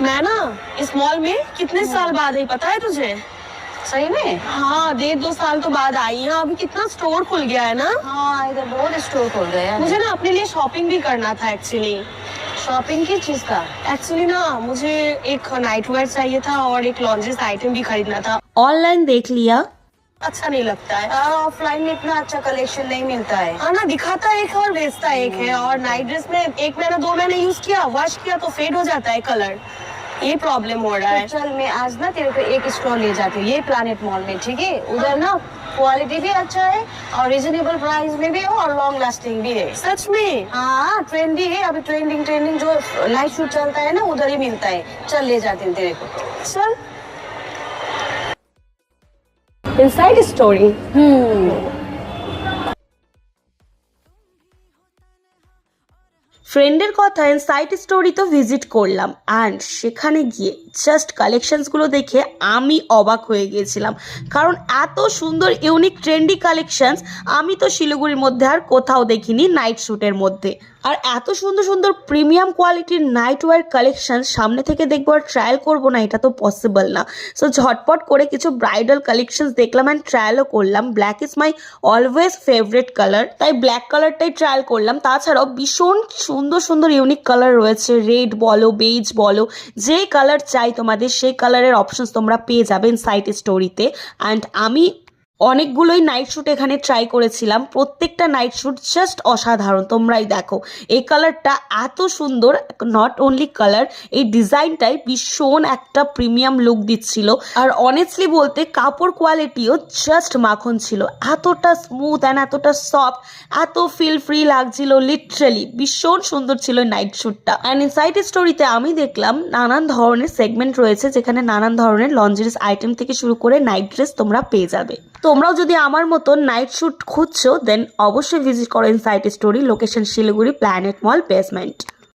मैं ना इस मॉल में कितने साल बाद आई पता है तुझे? सही में? हाँ 1.5-2 साल तो बाद आई है। अभी कितना स्टोर खुल गया है ना। हाँ इधर बहुत स्टोर खुल गए हैं। मुझे ना अपने लिए शॉपिंग भी करना था एक्चुअली। शॉपिंग किस चीज का? एक्चुअली ना मुझे एक नाइट वेयर चाहिए था और एक लॉन्ड्रीज आइटम भी खरीदना था। ऑनलाइन देख लिया, अच्छा नहीं लगता है। ऑफलाइन में इतना अच्छा कलेक्शन नहीं मिलता है। हाँ ना, दिखाता एक है और बेचता एक है। और नाइट ड्रेस में 1 महीना 2 महीने यूज किया, वॉश किया तो फेड हो जाता है कलर। ये प्रॉब्लम हो रहा है। तो चल मैं आज ना तेरे को एक स्टोर ले जाती हूँ, ये प्लैनेट मॉल में, ठीक है? उधर ना क्वालिटी भी अच्छा है और रिजनेबल प्राइस में भी है और लॉन्ग लास्टिंग भी है। सच में? हाँ ट्रेंडी है अभी, ट्रेंडिंग जो नाइट शूट चलता है ना उधर ही मिलता है। चल ले जाती हूँ तेरे को। चल। Inside story. ফ্রেন্ডের কথায় সাইট স্টোরি তো ভিজিট করলাম অ্যান্ড সেখানে গিয়ে জাস্ট কালেকশনসগুলো দেখে আমি অবাক হয়ে গিয়েছিলাম। কারণ এত সুন্দর ইউনিক ট্রেন্ডি কালেকশনস আমি তো শিলিগুড়ির মধ্যে আর কোথাও দেখিনি নাইট শ্যুটের মধ্যে। আর এত সুন্দর সুন্দর প্রিমিয়াম কোয়ালিটির নাইট ওয়্যার কালেকশন সামনে থেকে দেখবো আর ট্রায়াল করবো না, এটা তো পসিবল না। সো ঝটপট করে কিছু ব্রাইডাল কালেকশনস দেখলাম অ্যান্ড ট্রায়ালও করলাম। Black is my always favourite colour, তাই ব্ল্যাক কালারটাই ট্রায়াল করলাম। তাছাড়াও ভীষণ সুন্দর সুন্দর ইউনিক কালার রয়েছে, রেড বলো বেজ বলো, যে কালার চাই তোমাদের সেই কালারের অপশনস তোমরা পেয়ে যাবেন সাইট স্টোরিতে। অ্যান্ড আমি অনেকগুলোই নাইট শ্যুট এখানে ট্রাই করেছিলাম, প্রত্যেকটা নাইট শ্যুট জাস্ট অসাধারণ। তোমরাই দেখো এই কালারটা এত সুন্দর, নট অনলি কালার, এই ডিজাইনটাই ভীষণ একটা প্রিমিয়াম লুক দিচ্ছিল। আর অনেস্টলি বলতে কাপড় কোয়ালিটিও জাস্ট মাখন ছিল, এতটা স্মুথ অ্যান্ড এতটা সফট, এত ফিল ফ্রি লাগছিল, লিটারালি ভীষণ সুন্দর ছিল নাইট শ্যুটটা। অ্যান্ড ইনসাইড স্টোরিতে আমি দেখলাম নানান ধরনের সেগমেন্ট রয়েছে যেখানে নানান ধরনের লঞ্জারিস আইটেম থেকে শুরু করে নাইট ড্রেস তোমরা পেয়ে যাবে। তোমরাও যদি আমার মতো নাইট শ্যুট খুঁজছো দেন অবশ্যই ভিজিট করো insight story, location Siliguri, planet মল বেসমেন্ট।